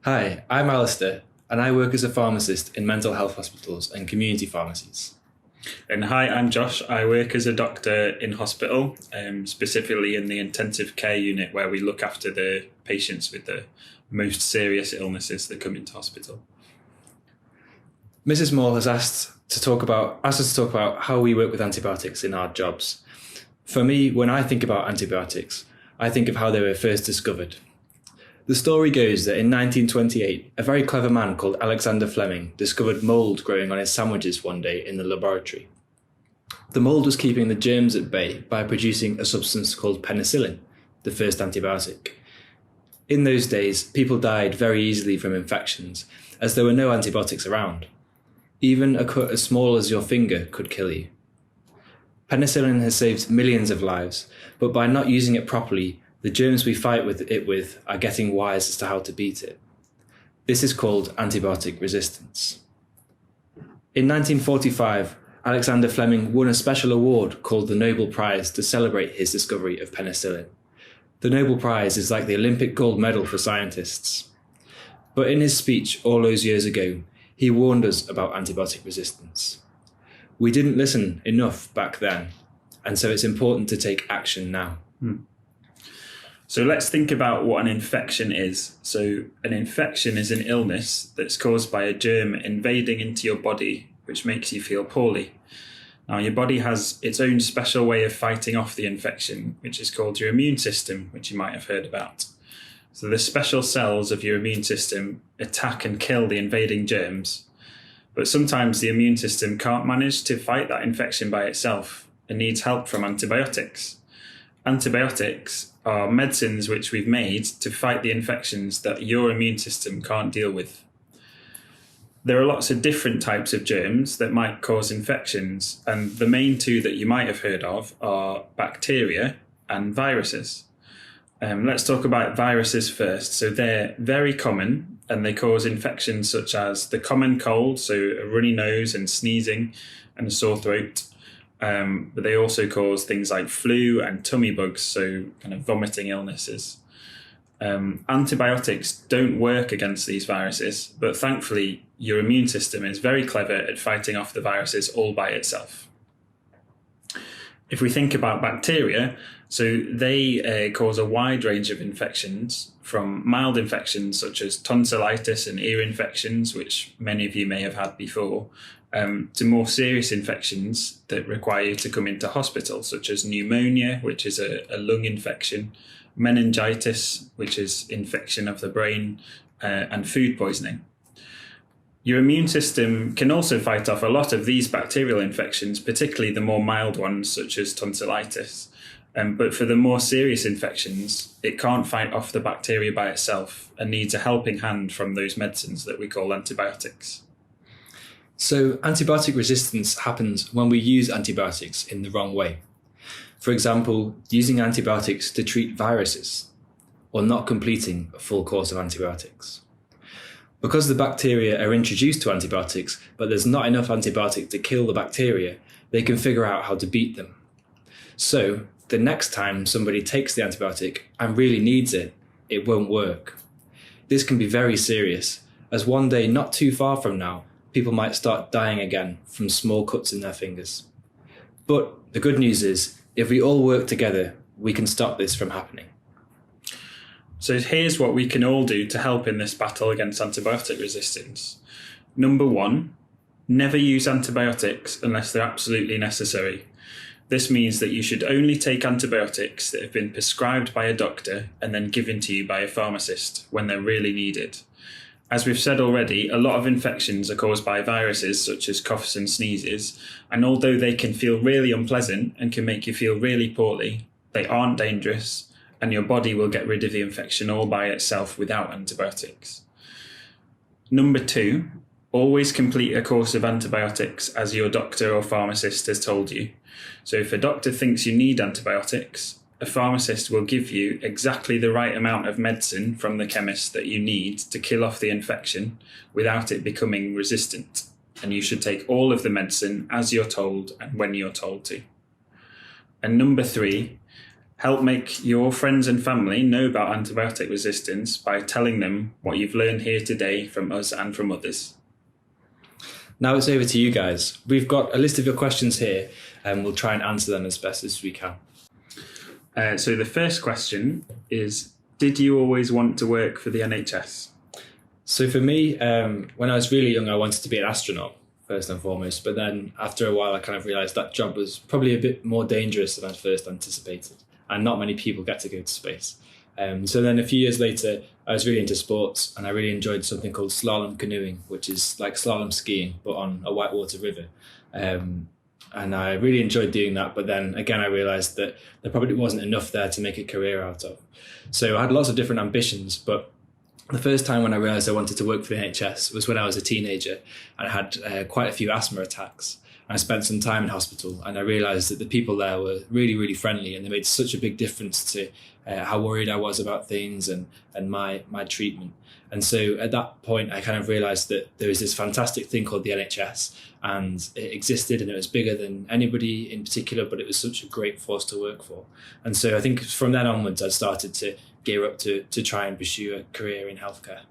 Hi, I'm Alastair, and I work as a pharmacist in mental health hospitals and community pharmacies. And hi, I'm Josh. I work as a doctor in hospital, specifically in the intensive care unit where we look after the patients with the most serious illnesses that come into hospital. Mrs. Moore has asked us to talk about how we work with antibiotics in our jobs. For me, when I think about antibiotics, I think of how they were first discovered. The story goes that in 1928, a very clever man called Alexander Fleming discovered mould growing on his sandwiches one day in the laboratory. The mould was keeping the germs at bay by producing a substance called penicillin, the first antibiotic. In those days, people died very easily from infections, as there were no antibiotics around. Even a cut as small as your finger could kill you. Penicillin has saved millions of lives, but by not using it properly, the germs we fight with are getting wise as to how to beat it. This is called antibiotic resistance. In 1945, Alexander Fleming won a special award called the Nobel Prize to celebrate his discovery of penicillin. The Nobel Prize is like the Olympic gold medal for scientists. But in his speech all those years ago, he warned us about antibiotic resistance. We didn't listen enough back then, and so it's important to take action now. So let's think about what an infection is. So an infection is an illness that's caused by a germ invading into your body, which makes you feel poorly. Now, your body has its own special way of fighting off the infection, which is called your immune system, which you might have heard about. So the special cells of your immune system attack and kill the invading germs. But sometimes the immune system can't manage to fight that infection by itself and needs help from antibiotics. Antibiotics are medicines which we've made to fight the infections that your immune system can't deal with. There are lots of different types of germs that might cause infections, and the main two that you might have heard of are bacteria and viruses. Let's talk about viruses first. So they're very common and they cause infections such as the common cold, so a runny nose and sneezing and a sore throat. But they also cause things like flu and tummy bugs, so kind of vomiting illnesses. Antibiotics don't work against these viruses, but thankfully your immune system is very clever at fighting off the viruses all by itself. If we think about bacteria, so they cause a wide range of infections, from mild infections such as tonsillitis and ear infections, which many of you may have had before, to more serious infections that require you to come into hospital, such as pneumonia, which is a lung infection, meningitis, which is infection of the brain, and food poisoning. Your immune system can also fight off a lot of these bacterial infections, particularly the more mild ones, such as tonsillitis. But for the more serious infections, it can't fight off the bacteria by itself and needs a helping hand from those medicines that we call antibiotics. So antibiotic resistance happens when we use antibiotics in the wrong way. For example, using antibiotics to treat viruses, or not completing a full course of antibiotics. Because the bacteria are introduced to antibiotics, but there's not enough antibiotic to kill the bacteria, they can figure out how to beat them. So the next time somebody takes the antibiotic and really needs it, it won't work. This can be very serious, as one day not too far from now, people might start dying again from small cuts in their fingers. But the good news is, if we all work together, we can stop this from happening. So here's what we can all do to help in this battle against antibiotic resistance. Number 1, never use antibiotics unless they're absolutely necessary. This means that you should only take antibiotics that have been prescribed by a doctor and then given to you by a pharmacist when they're really needed. As we've said already, a lot of infections are caused by viruses such as coughs and sneezes, and although they can feel really unpleasant and can make you feel really poorly, they aren't dangerous, and your body will get rid of the infection all by itself without antibiotics. Number 2, always complete a course of antibiotics as your doctor or pharmacist has told you. So if a doctor thinks you need antibiotics, a pharmacist will give you exactly the right amount of medicine from the chemist that you need to kill off the infection without it becoming resistant. And you should take all of the medicine as you're told and when you're told to. And number 3, Help make your friends and family know about antibiotic resistance by telling them what you've learned here today from us and from others. Now it's over to you guys. We've got a list of your questions here and we'll try and answer them as best as we can. So the first question is, did you always want to work for the NHS? So for me, when I was really young, I wanted to be an astronaut, first and foremost. But then after a while, I kind of realised that job was probably a bit more dangerous than I first anticipated. And not many people get to go to space. So then a few years later, I was really into sports and I really enjoyed something called slalom canoeing, which is like slalom skiing, but on a whitewater river. And I really enjoyed doing that. But then again, I realised that there probably wasn't enough there to make a career out of. So I had lots of different ambitions, but the first time when I realised I wanted to work for the NHS was when I was a teenager and I had quite a few asthma attacks. I spent some time in hospital and I realised that the people there were really, really friendly and they made such a big difference to how worried I was about things and my treatment. And so at that point, I kind of realised that there was this fantastic thing called the NHS and it existed and it was bigger than anybody in particular, but it was such a great force to work for. And so I think from then onwards, I started to gear up to try and pursue a career in healthcare.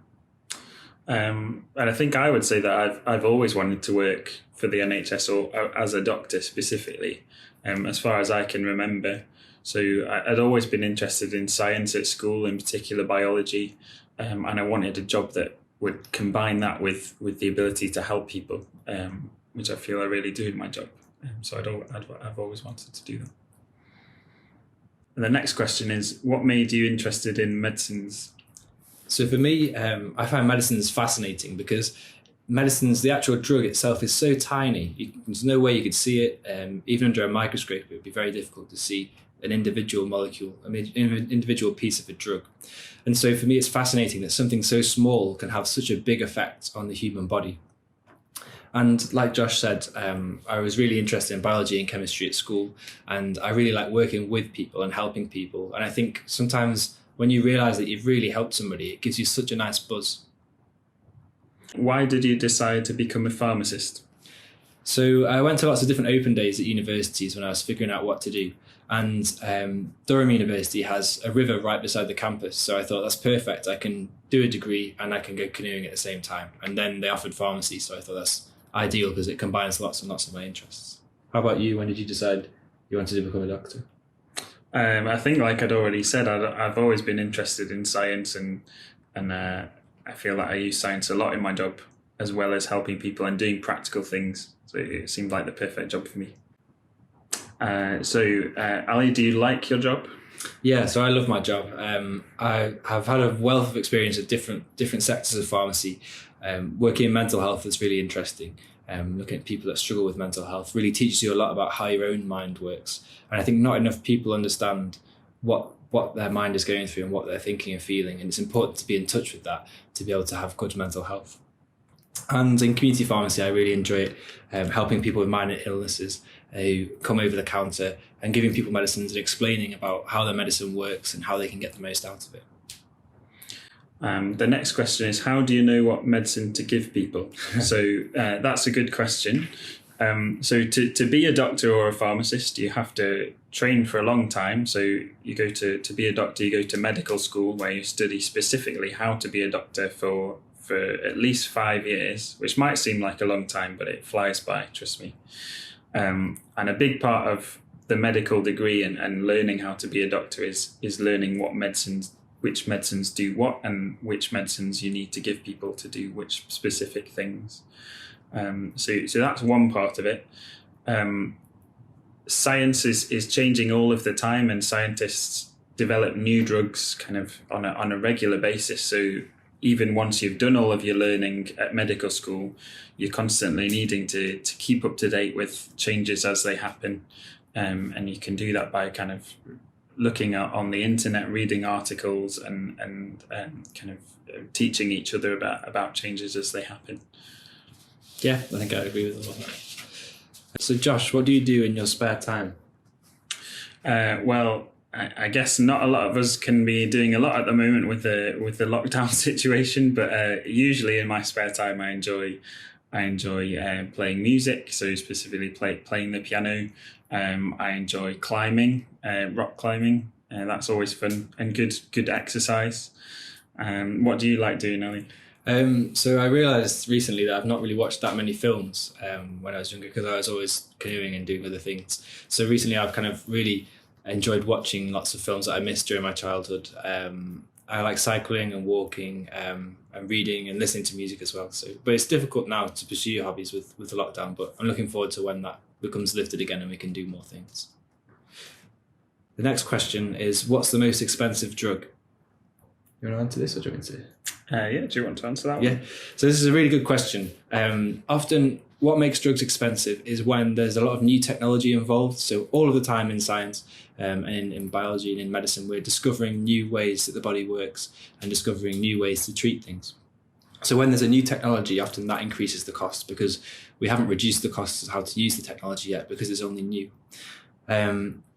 And I think I would say that I've always wanted to work for the NHS or as a doctor specifically, as far as I can remember. So I'd always been interested in science at school, in particular biology, and I wanted a job that would combine that with the ability to help people, which I feel I really do in my job. So I've always wanted to do that. And the next question is, what made you interested in medicines? So for me, I find medicines fascinating because medicines, the actual drug itself is so tiny. There's no way you could see it. Even under a microscope, it would be very difficult to see an individual molecule, an individual piece of a drug. And so for me, it's fascinating that something so small can have such a big effect on the human body. And like Josh said, I was really interested in biology and chemistry at school, and I really like working with people and helping people. And I think sometimes when you realise that you've really helped somebody, it gives you such a nice buzz. Why did you decide to become a pharmacist? So I went to lots of different open days at universities when I was figuring out what to do. And Durham University has a river right beside the campus. So I thought that's perfect. I can do a degree and I can go canoeing at the same time. And then they offered pharmacy. So I thought that's ideal because it combines lots and lots of my interests. How about you? When did you decide you wanted to become a doctor? I think, like I'd already said, I've always been interested in science and I feel that I use science a lot in my job, as well as helping people and doing practical things. So it seemed like the perfect job for me. Ali, do you like your job? Yeah, so I love my job. I have had a wealth of experience at different sectors of pharmacy. Working in mental health is really interesting. Looking at people that struggle with mental health really teaches you a lot about how your own mind works. And I think not enough people understand what their mind is going through and what they're thinking and feeling. And it's important to be in touch with that to be able to have good mental health. And in community pharmacy, I really enjoy it, helping people with minor illnesses who come over the counter and giving people medicines and explaining about how their medicine works and how they can get the most out of it. The next question is, how do you know what medicine to give people? So that's a good question. So to be a doctor or a pharmacist, you have to train for a long time. So you go to be a doctor, you go to medical school where you study specifically how to be a doctor for at least 5 years, which might seem like a long time, but it flies by, trust me. And a big part of the medical degree and learning how to be a doctor is learning which medicines do what and which medicines you need to give people to do which specific things. So that's one part of it. Science is changing all of the time, and scientists develop new drugs kind of on a regular basis. So even once you've done all of your learning at medical school, you're constantly needing to keep up to date with changes as they happen. And you can do that by kind of looking on the internet, reading articles and kind of teaching each other about changes as they happen. Yeah, I think I agree with all that. So Josh, what do you do in your spare time? Well, I guess not a lot of us can be doing a lot at the moment with the lockdown situation, but usually in my spare time I enjoy playing music, so specifically playing the piano. I enjoy climbing, rock climbing, That's always fun and good exercise. What do you like doing, Ali? So I realised recently that I've not really watched that many films when I was younger, because I was always canoeing and doing other things. So recently I've kind of really enjoyed watching lots of films that I missed during my childhood. I like cycling and walking and reading and listening to music as well. But it's difficult now to pursue your hobbies with the lockdown, but I'm looking forward to when that becomes lifted again and we can do more things. The next question is, what's the most expensive drug? You want to answer this, or do you want me to? Yeah, do you want to answer that one? Yeah, so this is a really good question. Often what makes drugs expensive is when there's a lot of new technology involved. So all of the time in science and in biology and in medicine, we're discovering new ways that the body works and discovering new ways to treat things. So when there's a new technology, often that increases the cost, because we haven't reduced the costs of how to use the technology yet, because it's only new.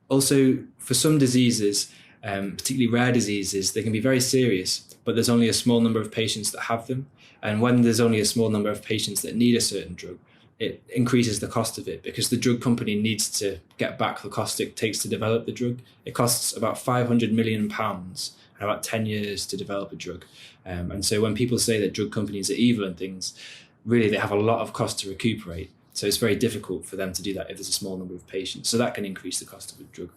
Also, for some diseases, particularly rare diseases, they can be very serious, but there's only a small number of patients that have them. And when there's only a small number of patients that need a certain drug, it increases the cost of it, because the drug company needs to get back the cost it takes to develop the drug. It costs about £500 million and about 10 years to develop a drug. And so when people say that drug companies are evil and things, really they have a lot of cost to recuperate. So it's very difficult for them to do that if there's a small number of patients. So that can increase the cost of a drug.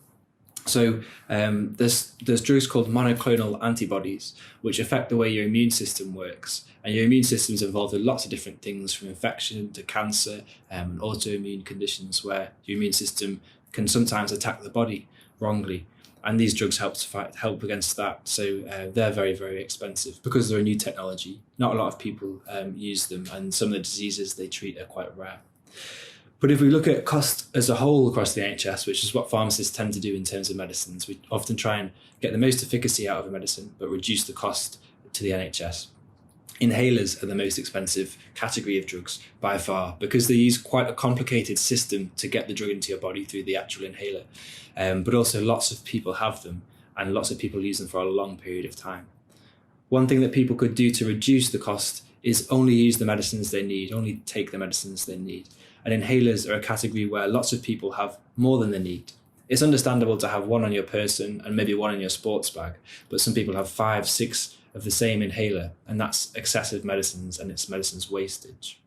So there's drugs called monoclonal antibodies, which affect the way your immune system works. And your immune system is involved in lots of different things, from infection to cancer and autoimmune conditions, where your immune system can sometimes attack the body wrongly. And these drugs help against that. So they're very, very expensive because they're a new technology. Not a lot of people use them, and some of the diseases they treat are quite rare. But if we look at cost as a whole across the NHS, which is what pharmacists tend to do in terms of medicines, we often try and get the most efficacy out of a medicine, but reduce the cost to the NHS. Inhalers are the most expensive category of drugs by far, because they use quite a complicated system to get the drug into your body through the actual inhaler. But also lots of people have them, and lots of people use them for a long period of time. One thing that people could do to reduce the cost is only use the medicines they need, only take the medicines they need. And inhalers are a category where lots of people have more than they need. It's understandable to have one on your person and maybe one in your sports bag, but some people have 5, 6 of the same inhaler, and that's excessive medicines, and it's medicines wastage.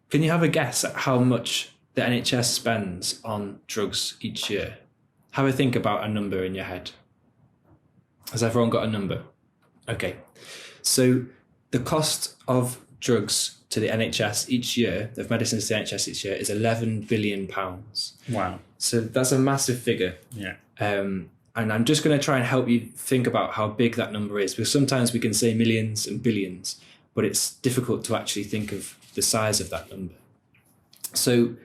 Can you have a guess at how much the NHS spends on drugs each year? Have a think about a number in your head. Has everyone got a number? Okay, so the cost of drugs to the NHS each year, of medicines to the NHS each year, is £11 billion. Wow. So that's a massive figure. Yeah. And I'm just going to try and help you think about how big that number is, because sometimes we can say millions and billions, but it's difficult to actually think of the size of that number. So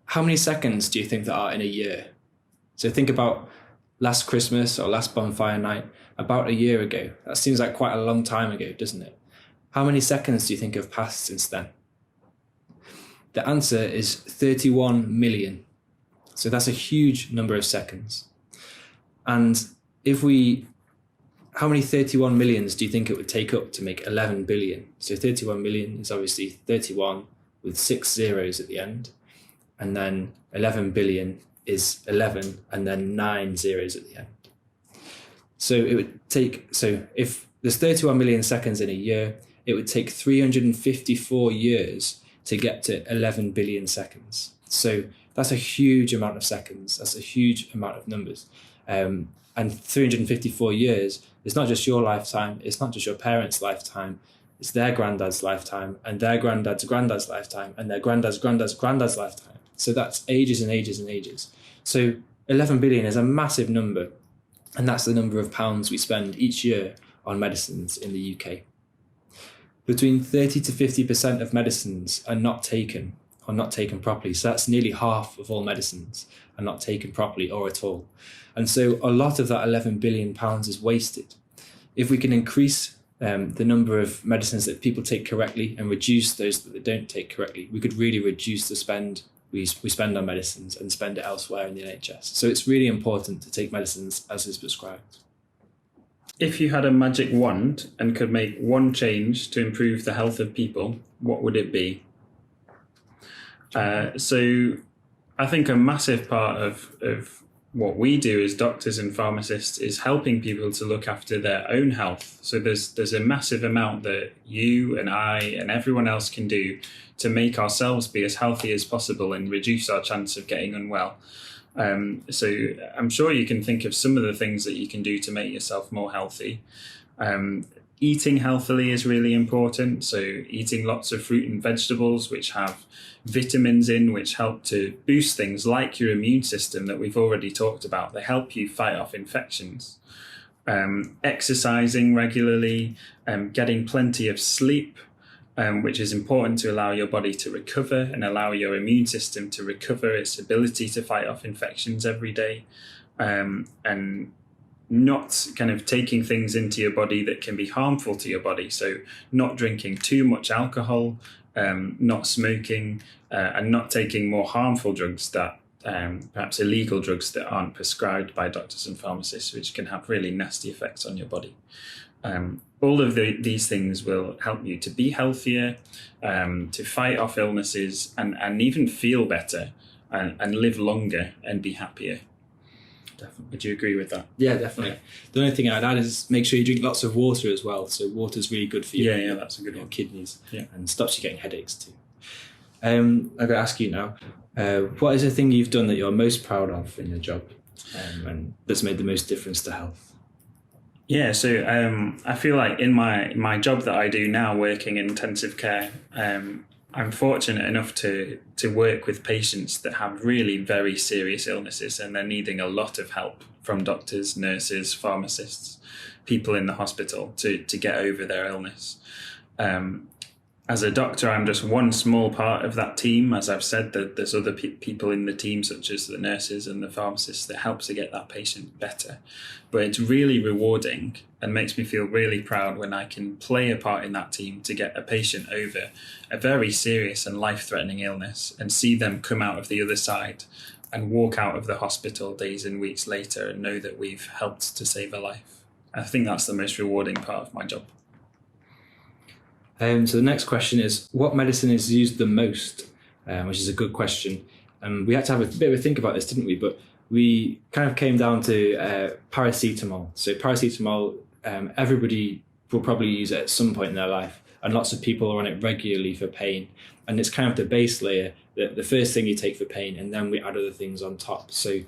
how many seconds do you think there are in a year? So think about last Christmas or last bonfire night, about a year ago. That seems like quite a long time ago, doesn't it? How many seconds do you think have passed since then? The answer is 31 million. So that's a huge number of seconds. And how many 31 millions do you think it would take up to make 11 billion? So 31 million is obviously 31 with 6 zeros at the end. And then 11 billion is 11 and then 9 zeros at the end. So if there's 31 million seconds in a year, it would take 354 years to get to 11 billion seconds. So that's a huge amount of seconds. That's a huge amount of numbers. And 354 years, it's not just your lifetime. It's not just your parents' lifetime. It's their granddad's lifetime and their granddad's granddad's lifetime and their granddad's granddad's granddad's lifetime. So that's ages and ages and ages. So 11 billion is a massive number. And that's the number of pounds we spend each year on medicines in the UK. Between 30 to 50% of medicines are not taken properly. So that's nearly half of all medicines are not taken properly or at all. And so a lot of that £11 billion is wasted. If we can increase the number of medicines that people take correctly and reduce those that they don't take correctly, we could really reduce the spend we spend on medicines and spend it elsewhere in the NHS. So it's really important to take medicines as is prescribed. If you had a magic wand and could make one change to improve the health of people, what would it be? So I think a massive part of what we do as doctors and pharmacists is helping people to look after their own health. So there's a massive amount that you and I and everyone else can do to make ourselves be as healthy as possible and reduce our chance of getting unwell. So I'm sure you can think of some of the things that you can do to make yourself more healthy. Eating healthily is really important. So eating lots of fruit and vegetables, which have vitamins in, which help to boost things like your immune system that we've already talked about. They help you fight off infections. Exercising regularly, getting plenty of sleep, which is important to allow your body to recover and allow your immune system to recover its ability to fight off infections every day. And not kind of taking things into your body that can be harmful to your body. So not drinking too much alcohol, not smoking, and not taking more harmful drugs that perhaps illegal drugs that aren't prescribed by doctors and pharmacists, which can have really nasty effects on your body. All of these things will help you to be healthier, to fight off illnesses, and even feel better and live longer and be happier. Definitely. Would you agree with that? Yeah, definitely. The only thing I'd add is make sure you drink lots of water as well. So water's really good for you. Yeah, that's a good one. Kidneys. Yeah. And stops you getting headaches too. I'm going to ask you now, what is the thing you've done that you're most proud of in your job and that's made the most difference to health? Yeah, so I feel like in my job that I do now, working in intensive care, I'm fortunate enough to work with patients that have really very serious illnesses and they're needing a lot of help from doctors, nurses, pharmacists, people in the hospital to get over their illness. As a doctor, I'm just one small part of that team. As I've said, there's other people in the team, such as the nurses and the pharmacists, that help to get that patient better. But it's really rewarding and makes me feel really proud when I can play a part in that team to get a patient over a very serious and life-threatening illness and see them come out of the other side and walk out of the hospital days and weeks later and know that we've helped to save a life. I think that's the most rewarding part of my job. So the next question is, what medicine is used the most? Which is a good question. We had to have a bit of a think about this, didn't we? But we kind of came down to paracetamol. So paracetamol, everybody will probably use it at some point in their life, and lots of people are on it regularly for pain. And it's kind of the base layer, the first thing you take for pain, and then we add other things on top. So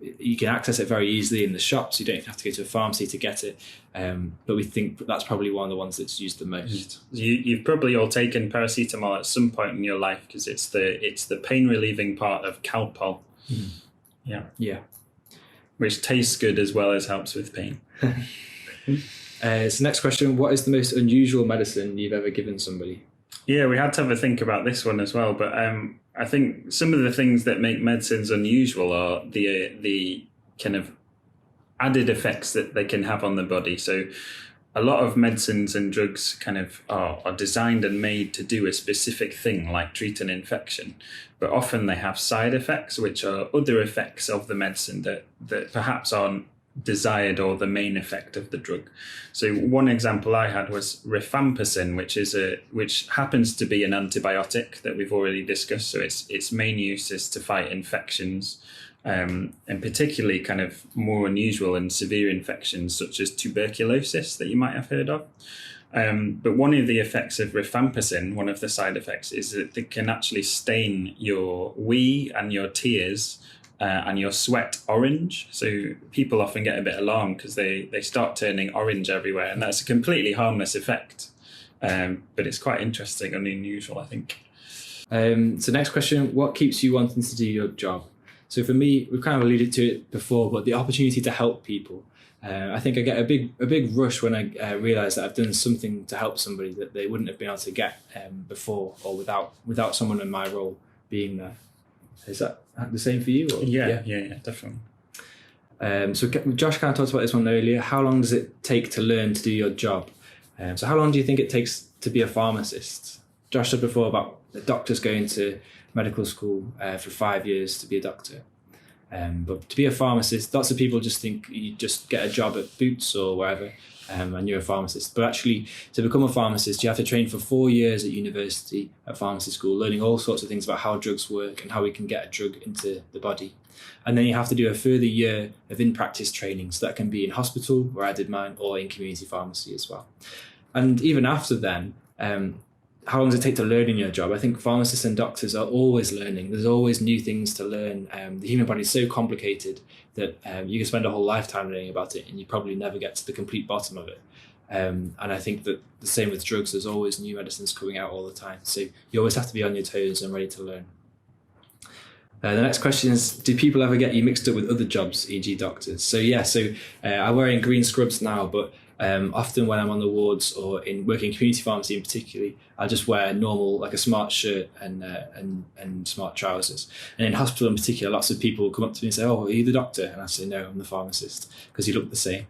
you can access it very easily in the shops. You don't even have to go to a pharmacy to get it. But we think that's probably one of the ones that's used the most. You've probably all taken paracetamol at some point in your life because it's the pain relieving part of Calpol. Yeah. Which tastes good as well as helps with pain. So next question, what is the most unusual medicine you've ever given somebody? Yeah, we had to have a think about this one as well. But I think some of the things that make medicines unusual are the kind of added effects that they can have on the body. So a lot of medicines and drugs kind of are designed and made to do a specific thing, like treat an infection. But often they have side effects, which are other effects of the medicine that perhaps aren't desired or the main effect of the drug. So one example I had was rifampicin, which happens to be an antibiotic that we've already discussed. So its main use is to fight infections, and particularly kind of more unusual and severe infections such as tuberculosis that you might have heard of. But one of the effects of rifampicin, one of the side effects, is that it can actually stain your wee and your tears and your sweat orange. So people often get a bit alarmed because they start turning orange everywhere, and that's a completely harmless effect. But it's quite interesting and unusual, I think. So next question, what keeps you wanting to do your job? So for me, we've kind of alluded to it before, but the opportunity to help people. I think I get a big rush when I realise that I've done something to help somebody that they wouldn't have been able to get before or without someone in my role being there. Is that the same for you? Or? Yeah, definitely. So Josh kind of talked about this one earlier. How long does it take to learn to do your job? So how long do you think it takes to be a pharmacist? Josh said before about the doctors going to medical school for 5 years to be a doctor. But to be a pharmacist, lots of people just think you just get a job at Boots or wherever, and you're a pharmacist. But actually, to become a pharmacist, you have to train for 4 years at university at pharmacy school, learning all sorts of things about how drugs work and how we can get a drug into the body. And then you have to do a further year of in-practice training. So that can be in hospital, where I did mine, or in community pharmacy as well. And even after then, how long does it take to learn in your job? I think pharmacists and doctors are always learning. There's always new things to learn. The human body is so complicated that you can spend a whole lifetime learning about it and you probably never get to the complete bottom of it. And I think that the same with drugs, there's always new medicines coming out all the time. So you always have to be on your toes and ready to learn. The next question is, do people ever get you mixed up with other jobs, e.g. doctors? So I'm wearing green scrubs now, but often when I'm on the wards or in working in community pharmacy in particular, I just wear normal, like a smart shirt and smart trousers. And in hospital in particular, lots of people come up to me and say, "Oh, are you the doctor?" And I say, "No, I'm the pharmacist," because you look the same.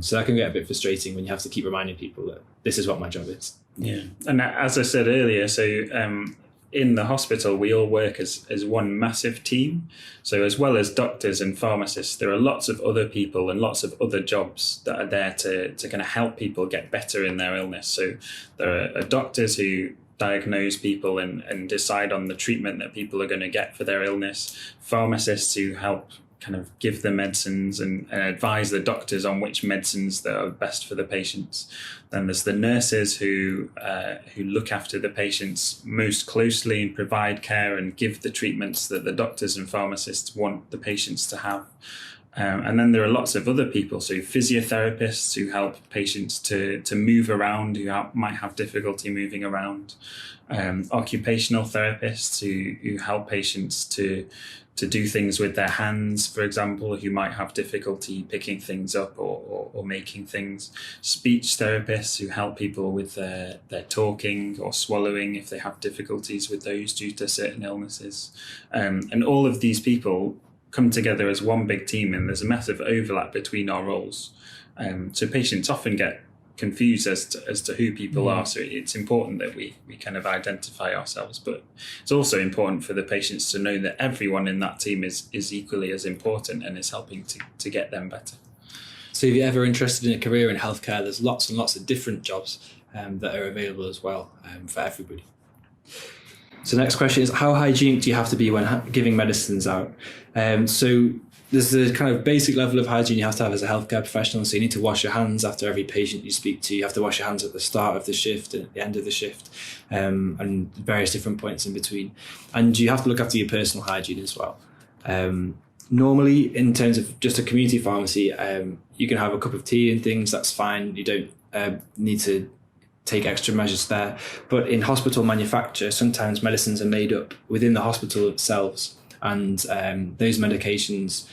So that can get a bit frustrating when you have to keep reminding people that this is what my job is. Yeah, and as I said earlier, in the hospital, we all work as one massive team. So as well as doctors and pharmacists, there are lots of other people and lots of other jobs that are there to kind of help people get better in their illness. So there are doctors who diagnose people and decide on the treatment that people are going to get for their illness, pharmacists who help kind of give the medicines and advise the doctors on which medicines that are best for the patients. Then there's the nurses who look after the patients most closely and provide care and give the treatments that the doctors and pharmacists want the patients to have. And then there are lots of other people, so physiotherapists who help patients to move around, who might have difficulty moving around, occupational therapists who help patients to do things with their hands, for example, who might have difficulty picking things up or making things, speech therapists who help people with their talking or swallowing if they have difficulties with those due to certain illnesses. And all of these people come together as one big team, and there's a massive overlap between our roles. So patients often get confused as to who people are. So it's important that we kind of identify ourselves, but it's also important for the patients to know that everyone in that team is equally as important and is helping to get them better. So if you're ever interested in a career in healthcare, there's lots and lots of different jobs that are available as well for everybody. So the next question is, how hygienic do you have to be when giving medicines out? So there's a kind of basic level of hygiene you have to have as a healthcare professional. So you need to wash your hands after every patient you speak to. You have to wash your hands at the start of the shift and at the end of the shift, and various different points in between. And you have to look after your personal hygiene as well. Normally, in terms of just a community pharmacy, you can have a cup of tea and things, that's fine. You don't need to take extra measures there. But in hospital manufacture, sometimes medicines are made up within the hospital themselves, and those medications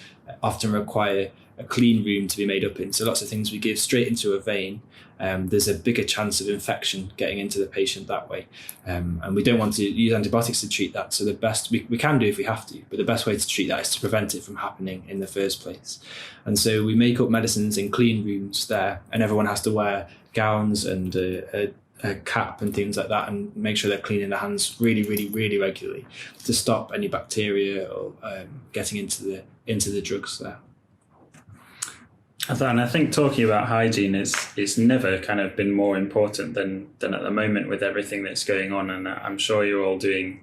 often require a clean room to be made up in. So lots of things we give straight into a vein. There's a bigger chance of infection getting into the patient that way. And we don't want to use antibiotics to treat that. So the best we can do if we have to, but the best way to treat that is to prevent it from happening in the first place. And so we make up medicines in clean rooms there, and everyone has to wear gowns and a cap and things like that, and make sure they're cleaning their hands really, really, really regularly to stop any bacteria or getting into the drugs there. And I think talking about hygiene is never kind of been more important than at the moment with everything that's going on. And I'm sure you're all doing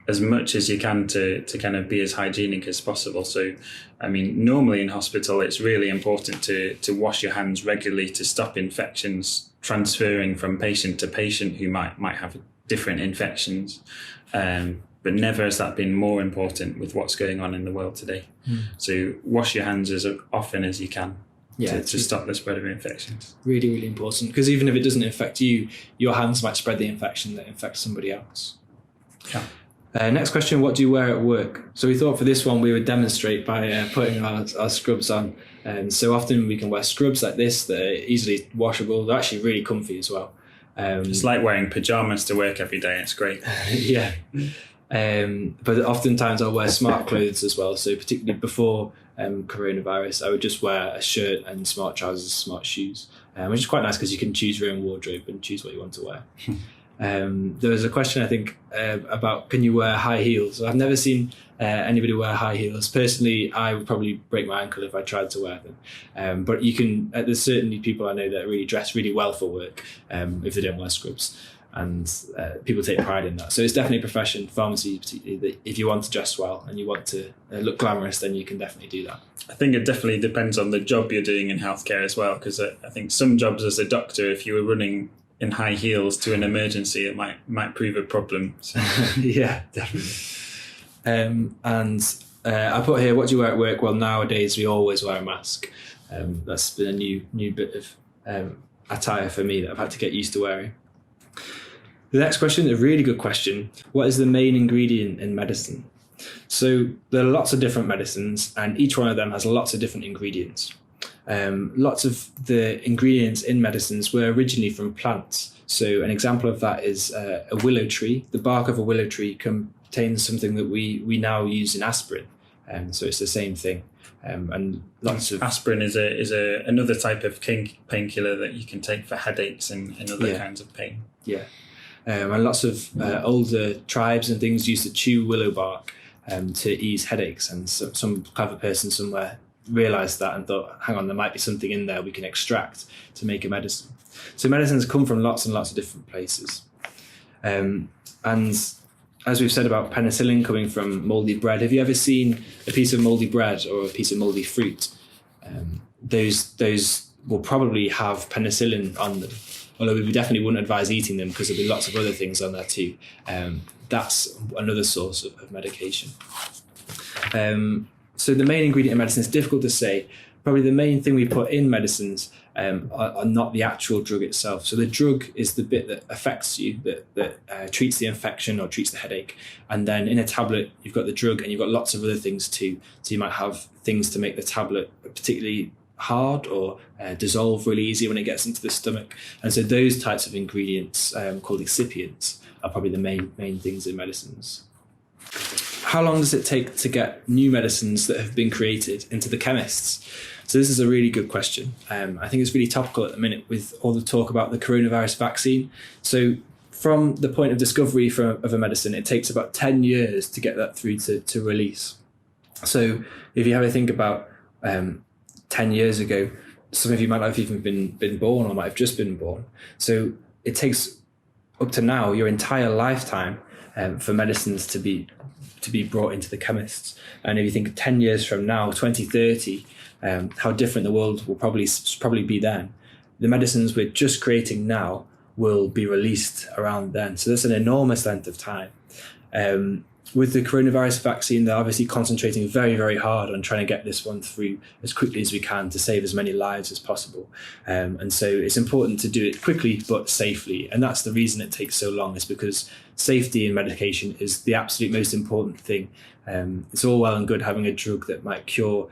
as much as you can to kind of be as hygienic as possible. So, I mean, normally in hospital, it's really important to wash your hands regularly to stop infections transferring from patient to patient who might have different infections. But never has that been more important with what's going on in the world today. So wash your hands as often as you can to stop the spread of infections. Really, really important, because even if it doesn't infect you, your hands might spread the infection that infects somebody else. Yeah. Next question, what do you wear at work? So we thought for this one we would demonstrate by putting our scrubs on. So often we can wear scrubs like this that are easily washable. They're actually really comfy as well. It's like wearing pyjamas to work every day. It's great. Yeah. But oftentimes I'll wear smart clothes as well. So particularly before coronavirus, I would just wear a shirt and smart trousers, smart shoes, which is quite nice because you can choose your own wardrobe and choose what you want to wear. There was a question, I think, about can you wear high heels? I've never seen anybody wear high heels. Personally, I would probably break my ankle if I tried to wear them. But you can. There's certainly people I know that really dress really well for work if they don't wear scrubs, and people take pride in that. So it's definitely a profession, pharmacy particularly, that if you want to dress well and you want to look glamorous, then you can definitely do that. I think it definitely depends on the job you're doing in healthcare as well, because I think some jobs as a doctor, if you were running in high heels to an emergency, it might prove a problem. So. Yeah, definitely. I put here, what do you wear at work? Well, nowadays we always wear a mask. That's been a new bit of attire for me that I've had to get used to wearing. The next question, a really good question. What is the main ingredient in medicine? So there are lots of different medicines, and each one of them has lots of different ingredients. Lots of the ingredients in medicines were originally from plants. So an example of that is a willow tree. The bark of a willow tree contains something that we now use in aspirin. So it's the same thing. And lots of aspirin is another type of painkiller that you can take for headaches and other kinds of pain. Yeah. And lots of older tribes and things used to chew willow bark to ease headaches. And some clever person somewhere realised that and thought, hang on, there might be something in there we can extract to make a medicine. So medicines come from lots and lots of different places. And as we've said about penicillin coming from mouldy bread, have you ever seen a piece of mouldy bread or a piece of mouldy fruit? Those will probably have penicillin on them, although we definitely wouldn't advise eating them because there'll be lots of other things on there too. That's another source of medication. So the main ingredient in medicine is difficult to say. Probably the main thing we put in medicines are not the actual drug itself. So the drug is the bit that affects you, that treats the infection or treats the headache. And then in a tablet, you've got the drug and you've got lots of other things too. So you might have things to make the tablet particularly hard or dissolve really easy when it gets into the stomach. And so those types of ingredients called excipients are probably the main things in medicines. How long does it take to get new medicines that have been created into the chemists? So this is a really good question. I think it's really topical at the minute with all the talk about the coronavirus vaccine. So from the point of discovery of a medicine, it takes about 10 years to get that through to release. So if you have a think about 10 years ago, some of you might not have even been born or might have just been born. So it takes up to now your entire lifetime for medicines to be brought into the chemists. And if you think 10 years from now, 2030, how different the world will probably be then. The medicines we're just creating now will be released around then. So that's an enormous length of time. With the coronavirus vaccine, they're obviously concentrating very, very hard on trying to get this one through as quickly as we can to save as many lives as possible. And so it's important to do it quickly but safely. And that's the reason it takes so long, is because safety in medication is the absolute most important thing. It's all well and good having a drug that might cure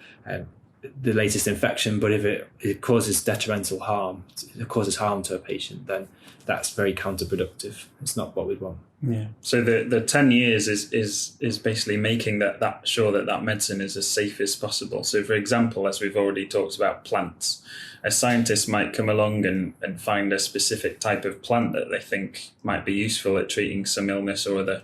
the latest infection, but if it causes detrimental harm, it causes harm to a patient, then that's very counterproductive. It's not what we'd want. Yeah. So the 10 years is basically making that sure that medicine is as safe as possible. So for example, as we've already talked about plants, a scientist might come along and find a specific type of plant that they think might be useful at treating some illness or other.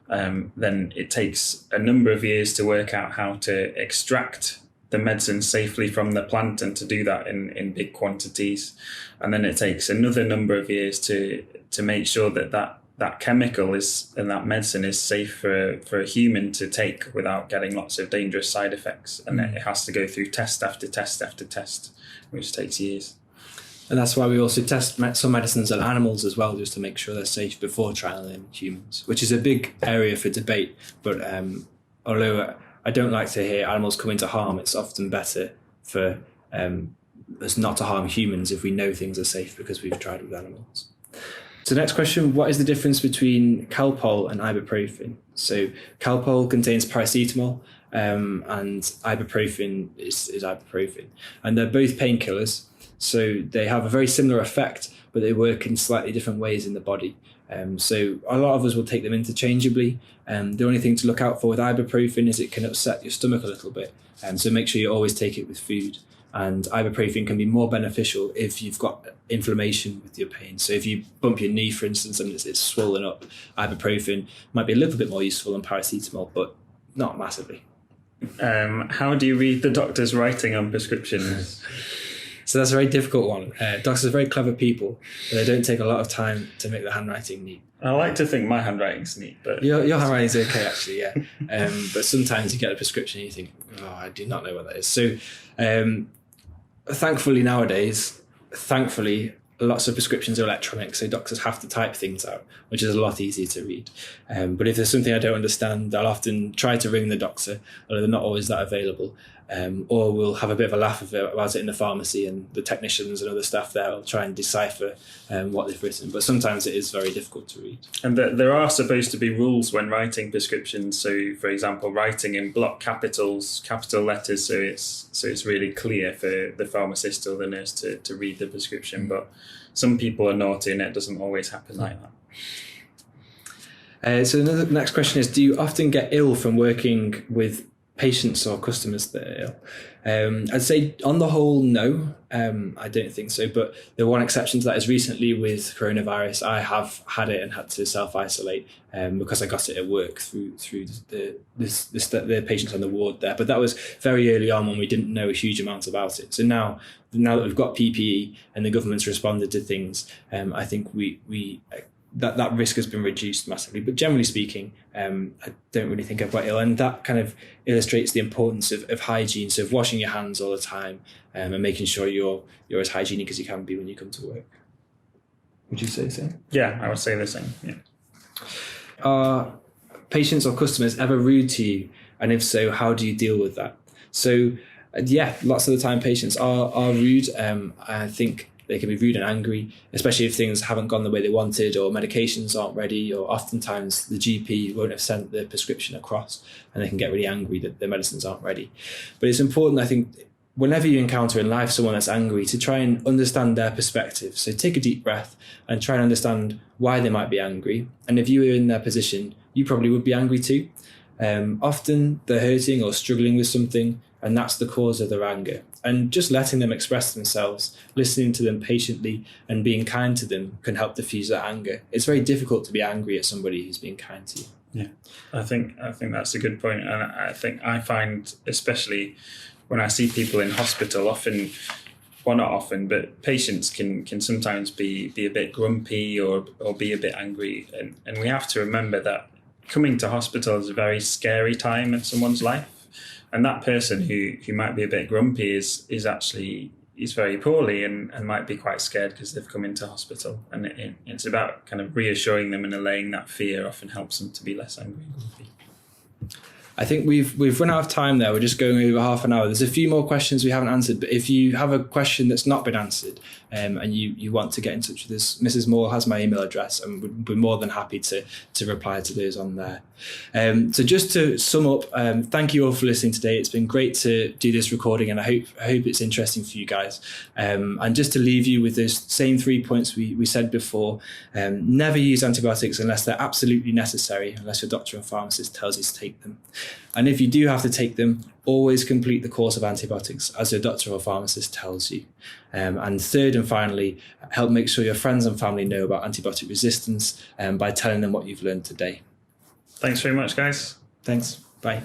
Then it takes a number of years to work out how to extract the medicine safely from the plant and to do that in big quantities. And then it takes another number of years to make sure that chemical is and that medicine is safe for a human to take without getting lots of dangerous side effects. And it has to go through test after test after test, which takes years. And that's why we also test some medicines on animals as well, just to make sure they're safe before trial in humans, which is a big area for debate. But although I don't like to hear animals come into harm, it's often better for us not to harm humans if we know things are safe because we've tried with animals. So next question, what is the difference between Calpol and ibuprofen? So Calpol contains paracetamol and ibuprofen is ibuprofen. And they're both painkillers. So they have a very similar effect, but they work in slightly different ways in the body. So a lot of us will take them interchangeably. The only thing to look out for with ibuprofen is it can upset your stomach a little bit. So make sure you always take it with food. And ibuprofen can be more beneficial if you've got inflammation with your pain. So if you bump your knee, for instance, and it's swollen up, ibuprofen might be a little bit more useful than paracetamol, but not massively. How do you read the doctor's writing on prescriptions? So that's a very difficult one. Doctors are very clever people, but they don't take a lot of time to make the handwriting neat. I like to think my handwriting's neat, but your handwriting's okay, actually, yeah. But sometimes you get a prescription and you think, oh, I do not know what that is. So thankfully nowadays, lots of prescriptions are electronic, so doctors have to type things out, which is a lot easier to read. But if there's something I don't understand, I'll often try to ring the doctor, although they're not always that available. Or we'll have a bit of a laugh about it in the pharmacy, and the technicians and other staff there will try and decipher what they've written. But sometimes it is very difficult to read. And there are supposed to be rules when writing prescriptions. So, for example, writing in block capital letters, so it's really clear for the pharmacist or the nurse to read the prescription. But some people are naughty, and it doesn't always happen like that. So the next question is: do you often get ill from working with patients or customers that are ill? I'd say on the whole, no, I don't think so. But the one exception to that is recently with coronavirus, I have had it and had to self-isolate because I got it at work through the patients on the ward there. But that was very early on when we didn't know a huge amount about it. So now that we've got PPE and the government's responded to things, I think that risk has been reduced massively. But generally speaking, I don't really think I've got ill. And that kind of illustrates the importance of hygiene, so of washing your hands all the time and making sure you're as hygienic as you can be when you come to work. Would you say the same? Yeah, I would say the same, yeah. Are patients or customers ever rude to you? And if so, how do you deal with that? So, yeah, lots of the time patients are rude. I think they can be rude and angry, especially if things haven't gone the way they wanted or medications aren't ready, or oftentimes the GP won't have sent the prescription across and they can get really angry that the medicines aren't ready. But it's important, I think, whenever you encounter in life someone that's angry, to try and understand their perspective. So take a deep breath and try and understand why they might be angry. And if you were in their position, you probably would be angry too. Often they're hurting or struggling with something, and that's the cause of their anger. And just letting them express themselves, listening to them patiently and being kind to them can help diffuse that anger. It's very difficult to be angry at somebody who's being kind to you. Yeah, I think that's a good point. And I think I find, especially when I see people in hospital, not often, but patients can sometimes be a bit grumpy or be a bit angry. And we have to remember that coming to hospital is a very scary time in someone's life. And that person who might be a bit grumpy is very poorly and might be quite scared because they've come into hospital. And it's about kind of reassuring them and allaying that fear often helps them to be less angry and grumpy. I think we've run out of time there. We're just going over half an hour. There's a few more questions we haven't answered, but if you have a question that's not been answered and you want to get in touch with us, Mrs. Moore has my email address and we'd be more than happy to reply to those on there. So just to sum up, thank you all for listening today. It's been great to do this recording and I hope it's interesting for you guys. And just to leave you with those same 3 points we said before, never use antibiotics unless they're absolutely necessary, unless your doctor and pharmacist tells you to take them. And if you do have to take them, always complete the course of antibiotics as your doctor or pharmacist tells you. And third and finally, help make sure your friends and family know about antibiotic resistance by telling them what you've learned today. Thanks very much, guys. Thanks. Bye.